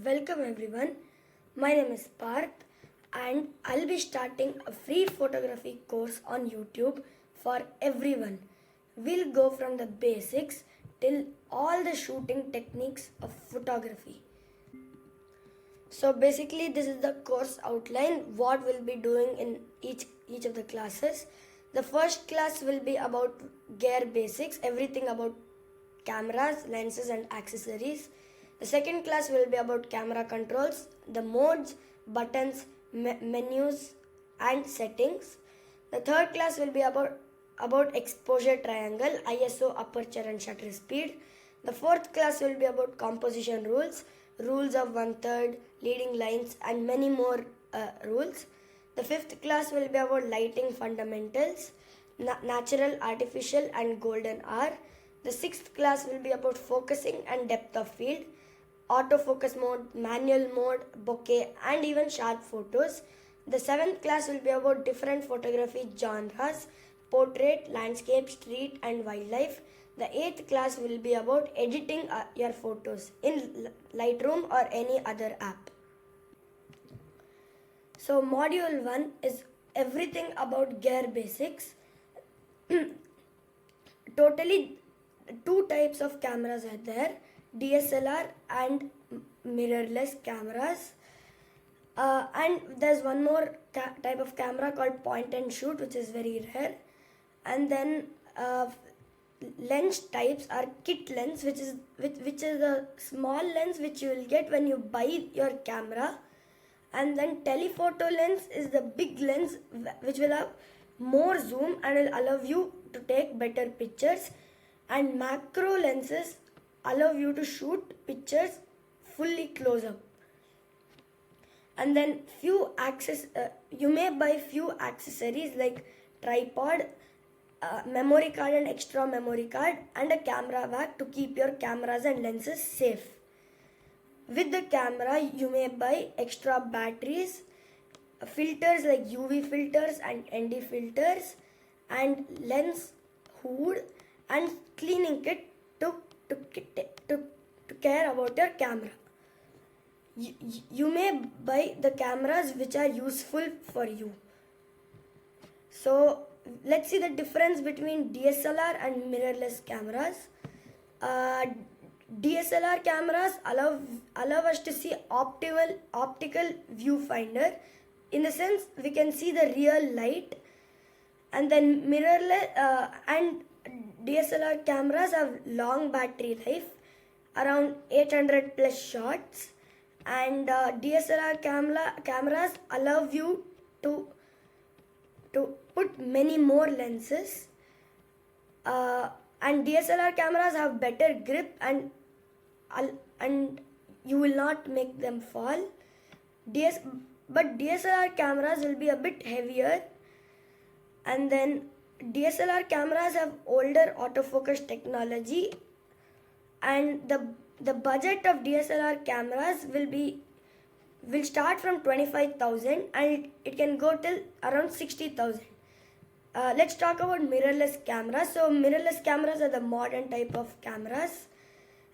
Welcome everyone. My name is Parth and I'll be starting a free photography course on YouTube for everyone. We'll go from the basics till all the shooting techniques of photography. So basically this is the course outline, what we'll be doing in each of the classes. The first class will be about gear basics, everything about cameras, lenses and accessories. The second class will be about camera controls, the modes, buttons, menus and settings. The third class will be about exposure triangle, ISO, aperture and shutter speed. The fourth class will be about composition rules, rules of 1/3, leading lines and many more rules. The fifth class will be about lighting fundamentals, natural, artificial and golden hour. The sixth class will be about focusing and depth of field, autofocus mode, manual mode, bokeh and even sharp photos. The seventh class will be about different photography genres, portrait, landscape, street and wildlife. The eighth class will be about editing your photos in Lightroom or any other app. So module 1 is everything about gear basics. Totally two types of cameras are there, DSLR and mirrorless cameras. And there's one more type of camera called point and shoot, which is very rare. And then lens types are kit lens, which is a small lens which you will get when you buy your camera. And then telephoto lens is the big lens which will have more zoom and will allow you to take better pictures. And macro lenses allow you to shoot pictures fully close up. And then you may buy few accessories like tripod, memory card and extra memory card and a camera bag to keep your cameras and lenses safe. With the camera you may buy extra batteries, filters like UV filters and ND filters and lens hood and cleaning kit to care about your camera. You may buy the cameras which are useful for you. So let's see the difference between DSLR and mirrorless cameras. DSLR cameras allow us to see optical viewfinder. In the sense we can see the real light. And then mirrorless and DSLR cameras have long battery life, around 800 plus shots. And DSLR cameras allow you to put many more lenses. And DSLR cameras have better grip and you will not make them fall. But DSLR cameras will be a bit heavier. And then DSLR cameras have older autofocus technology, and the budget of DSLR cameras will start from 25,000 and it can go till around 60,000. Let's talk about mirrorless cameras. So mirrorless cameras are the modern type of cameras,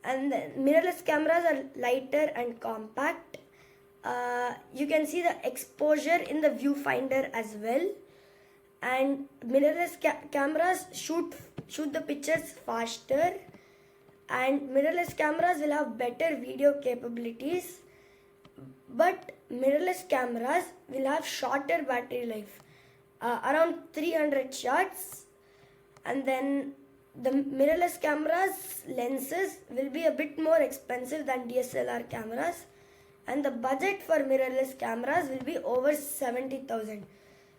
and mirrorless cameras are lighter and compact. You can see the exposure in the viewfinder as well. And mirrorless cameras shoot the pictures faster, and mirrorless cameras will have better video capabilities, but mirrorless cameras will have shorter battery life, around 300 shots. And then the mirrorless cameras lenses will be a bit more expensive than DSLR cameras, and the budget for mirrorless cameras will be over 70,000.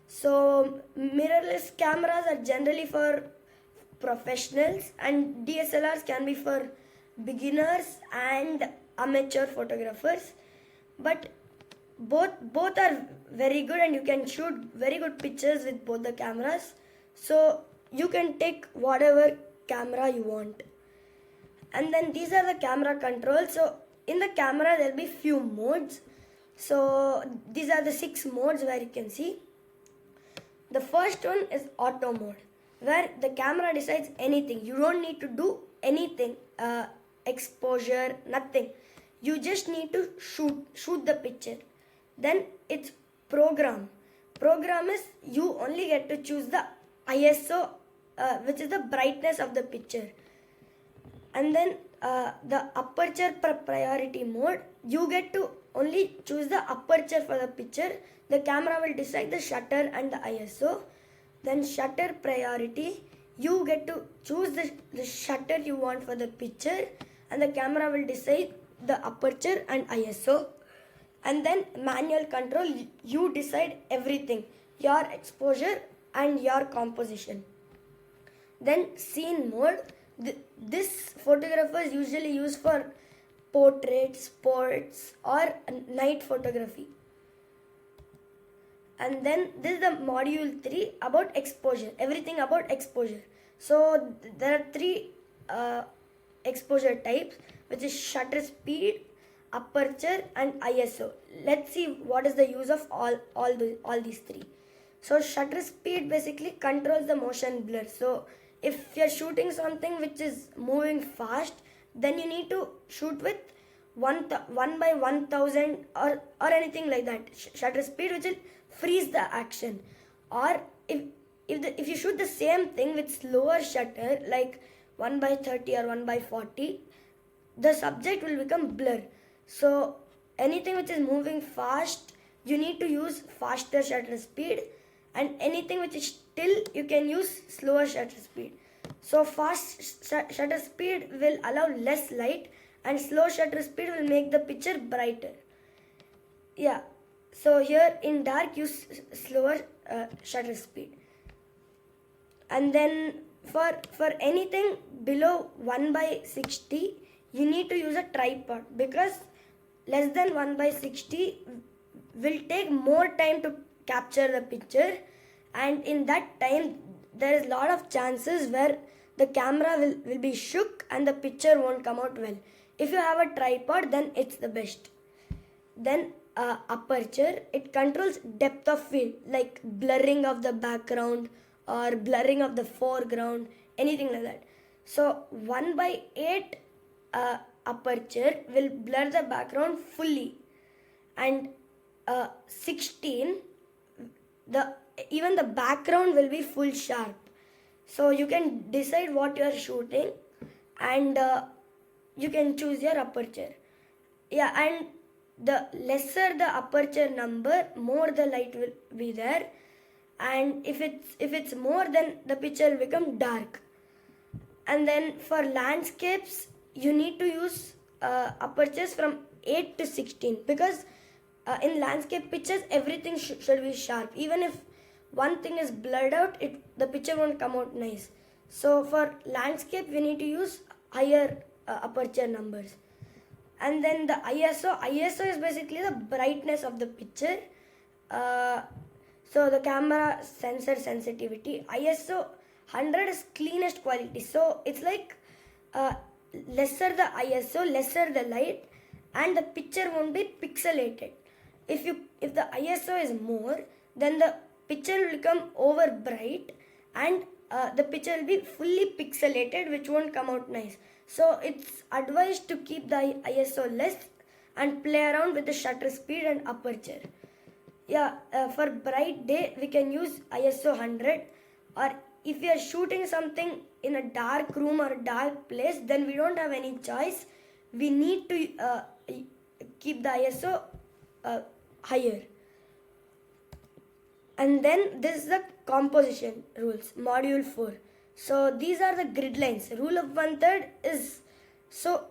So mirrorless cameras are generally for professionals and DSLRs can be for beginners and amateur photographers. But both are very good and you can shoot very good pictures with both the cameras. So you can take whatever camera you want. And then these are the camera controls. So in the camera there will be few modes. So these are the 6 modes where you can see. The first one is auto mode, where the camera decides anything. You don't need to do anything, exposure, nothing. You just need to shoot the picture. Then it's program. Program is you only get to choose the ISO, which is the brightness of the picture. And then the aperture priority mode, you get to only choose the aperture for the picture. The camera will decide the shutter and the ISO. Then shutter priority, you get to choose the shutter you want for the picture, and the camera will decide the aperture and ISO. And then manual control, you decide everything, your exposure and your composition. Then scene mode, this photographers usually use for portraits, sports or night photography. And then this is the module 3 about exposure, everything about exposure. So there are 3 exposure types, which is shutter speed, aperture and ISO. Let's see what is the use of all these 3. So shutter speed basically controls the motion blur. So if you're shooting something which is moving fast, then you need to shoot with 1 by 1000 or anything like that. Shutter speed, which will freeze the action. Or if you shoot the same thing with slower shutter, like 1 by 30 or 1 by 40, the subject will become blur. So anything which is moving fast, you need to use faster shutter speed, and anything which is still, you can use slower shutter speed. So fast shutter speed will allow less light, and slow shutter speed will make the picture brighter. Yeah, so here in dark, use slower shutter speed. And then for anything below 1 by 60, you need to use a tripod, because less than 1 by 60 will take more time to capture the picture, and in that time there is a lot of chances where the camera will be shook and the picture won't come out well. If you have a tripod, then it's the best. Then aperture, it controls depth of field, like blurring of the background or blurring of the foreground, anything like that. So 1 by 8 aperture will blur the background fully, and 16, even the background will be full sharp. So you can decide what you are shooting, and you can choose your aperture. Yeah, and the lesser the aperture number, more the light will be there, and if it's more, then the picture will become dark. And then for landscapes, you need to use apertures from 8 to 16, because in landscape pictures, everything should be sharp. Even if one thing is blurred out, the picture won't come out nice. So for landscape, we need to use higher aperture numbers. And then the ISO is basically the brightness of the picture. So the camera sensor sensitivity, ISO 100 is cleanest quality. So it's like lesser the ISO, lesser the light, and the picture won't be pixelated. If the ISO is more, then the picture will become over bright, and the picture will be fully pixelated, which won't come out nice. So it's advised to keep the ISO less and play around with the shutter speed and aperture. Yeah, for bright day, we can use ISO 100, or if we are shooting something in a dark room or a dark place, then we don't have any choice. We need to keep the ISO higher. And then this is the composition rules, module 4. So these are the grid lines. Rule of 1/3 is, so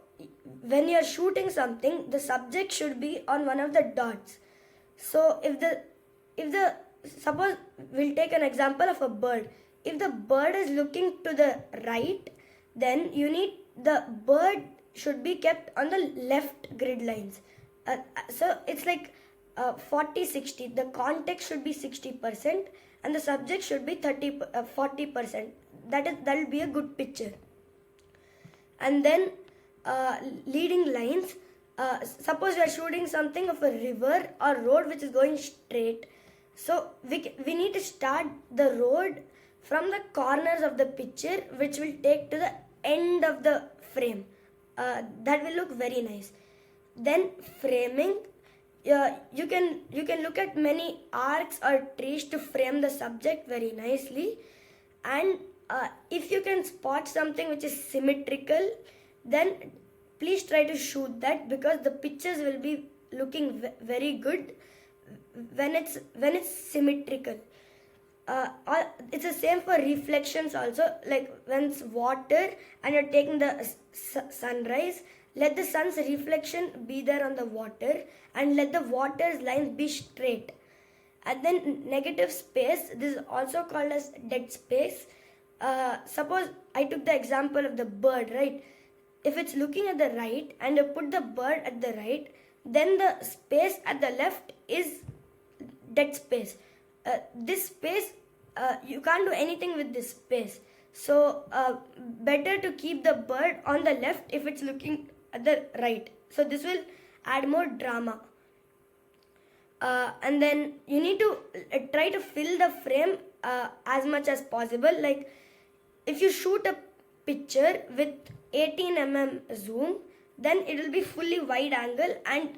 when you are shooting something, the subject should be on one of the dots. So if the suppose we'll take an example of a bird. If the bird is looking to the right, then the bird should be kept on the left grid lines. So it's like 40-60. The context should be 60% and the subject should be 40%. That will be a good picture. And then leading lines. Suppose we are shooting something of a river or road which is going straight. So we need to start the road from the corners of the picture, which will take to the end of the frame. That will look very nice. Then framing. You can look at many arcs or trees to frame the subject very nicely, and if you can spot something which is symmetrical, then please try to shoot that, because the pictures will be looking very good when it's symmetrical. It's the same for reflections also. Like when it's water and you're taking the sunrise, let the sun's reflection be there on the water, and let the water's lines be straight. And then negative space, this is also called as dead space. Suppose I took the example of the bird, right? If it's looking at the right and you put the bird at the right, then the space at the left is dead space. This space, you can't do anything with this space. So better to keep the bird on the left if it's looking at the right. So this will add more drama. And then you need to try to fill the frame as much as possible. Like if you shoot a picture with 18 mm zoom, then it will be fully wide angle and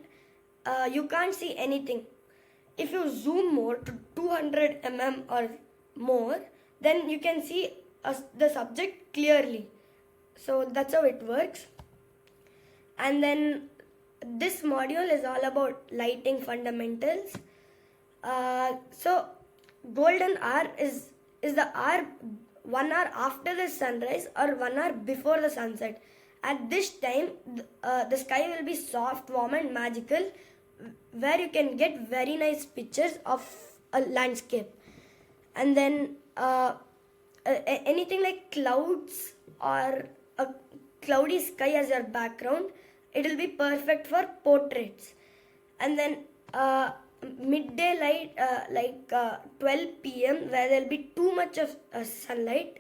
you can't see anything. If you zoom more to 200 mm or more, then you can see the subject clearly. So that's how it works. And then this module is all about lighting fundamentals. So golden hour is the hour 1 hour after the sunrise or 1 hour before the sunset. At this time, the sky will be soft, warm and magical, where you can get very nice pictures of a landscape. And then anything like clouds or a cloudy sky as your background, it will be perfect for portraits. And then midday light, like 12 p.m. where there will be too much of sunlight,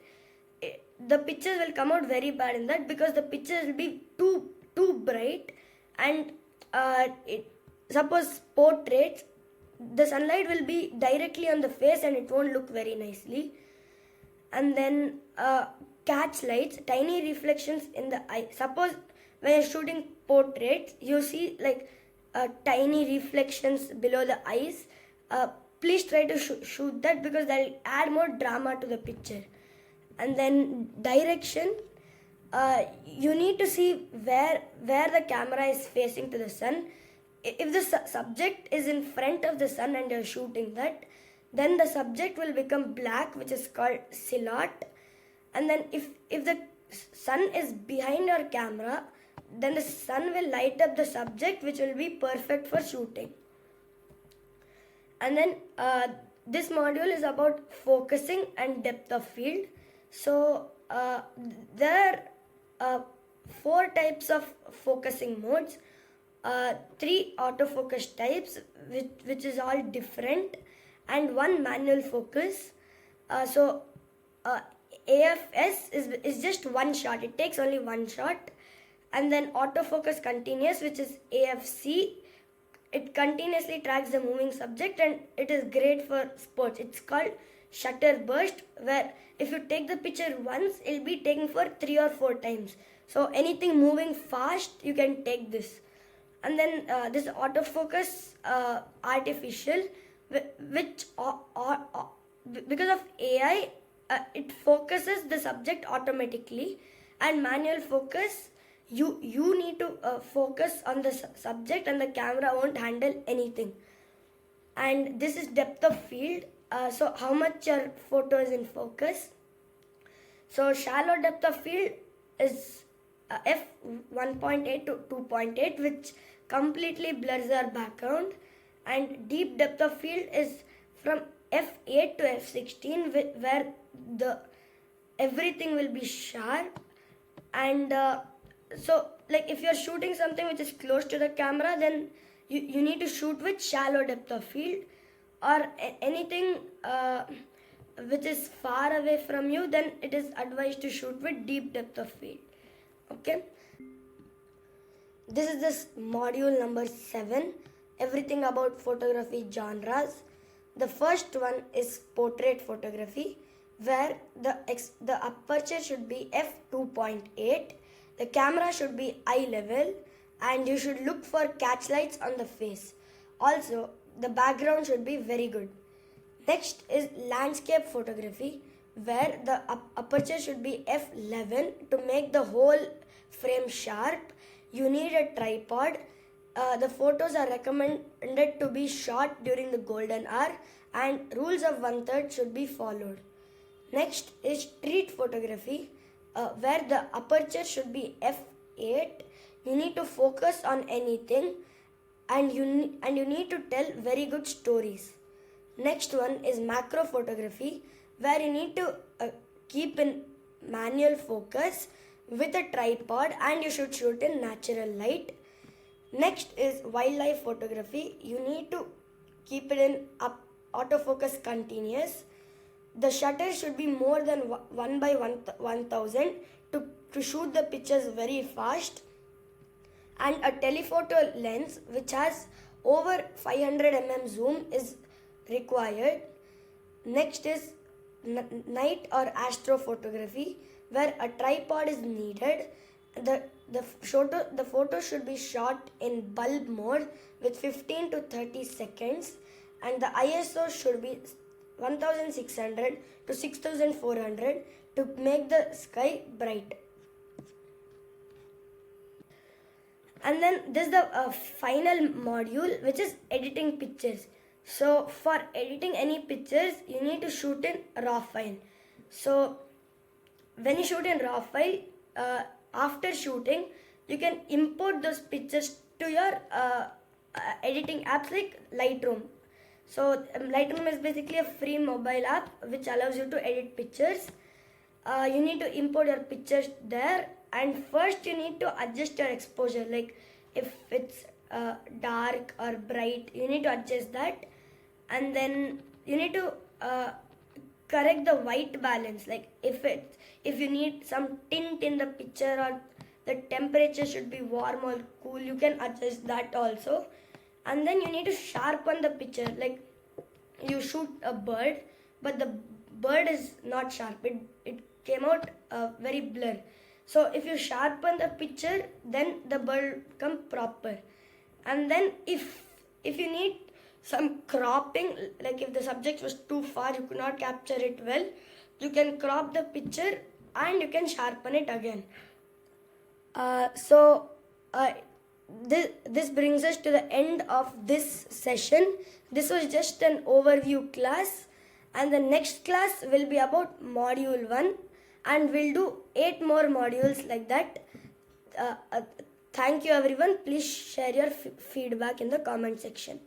the pictures will come out very bad in that, because the pictures will be too bright. And suppose portraits, the sunlight will be directly on the face and it won't look very nicely. And then catchlights, tiny reflections in the eye. Suppose when you're shooting portraits, you see like tiny reflections below the eyes. Please try to shoot that, because that will add more drama to the picture. And then direction, you need to see where the camera is facing to the sun. If the subject is in front of the sun and you're shooting that, then the subject will become black, which is called silhouette. And then if the sun is behind your camera, then the sun will light up the subject, which will be perfect for shooting. And then this module is about focusing and depth of field. So there are 4 types of focusing modes, 3 autofocus types, which is all different, and 1 manual focus. So AFS is just one shot. It takes only one shot. And then autofocus continuous, which is AFC. It continuously tracks the moving subject and it is great for sports. It's called shutter burst, where if you take the picture once, it'll be taken for 3 or 4 times. So anything moving fast, you can take this. And then this autofocus artificial, which because of AI, it focuses the subject automatically. And manual focus, you need to focus on the subject and the camera won't handle anything. And this is depth of field. So how much your photo is in focus. So shallow depth of field is f1.8 to 2.8, which completely blurs our background. And deep depth of field is from f8 to f16, where everything will be sharp. And so like if you're shooting something which is close to the camera, then you need to shoot with shallow depth of field. Or anything which is far away from you, then it is advised to shoot with deep depth of field. Okay. This is this module number 7, everything about photography genres. The first one is portrait photography, where the aperture should be f2.8, the camera should be eye level, and you should look for catchlights on the face. Also, the background should be very good. Next is landscape photography, where the aperture should be f11 to make the whole frame sharp. You need a tripod. The photos are recommended to be shot during the golden hour, and rules of 1/3 should be followed. Next is street photography, where the aperture should be f8. You need to focus on anything, and you need to tell very good stories. Next one is macro photography, where you need to keep in manual focus with a tripod, and you should shoot in natural light. Next is wildlife photography. You need to keep it in autofocus continuous. The shutter should be more than 1 by 1000 to shoot the pictures very fast. And a telephoto lens which has over 500 mm zoom is required. Next is night or astrophotography, where a tripod is needed. The photo should be shot in bulb mode with 15 to 30 seconds, and the ISO should be 1600 to 6400 to make the sky bright. And then this is the final module, which is editing pictures. So for editing any pictures, you need to shoot in raw file. So when you shoot in raw file, after shooting, you can import those pictures to your editing apps like Lightroom. So Lightroom is basically a free mobile app which allows you to edit pictures. You need to import your pictures there, and first you need to adjust your exposure. Like if it's dark or bright, you need to adjust that, and then you need to correct the white balance. Like if you need some tint in the picture, or the temperature should be warm or cool, you can adjust that also. And then you need to sharpen the picture. Like you shoot a bird, but the bird is not sharp. It came out very blur. So if you sharpen the picture, then the bird become proper. And then if you need some cropping, like if the subject was too far, you could not capture it well, you can crop the picture and you can sharpen it again. This brings us to the end of this session. This was just an overview class, and the next class will be about module 1, and we'll do 8 more modules like that. Thank you everyone. Please share your feedback in the comment section.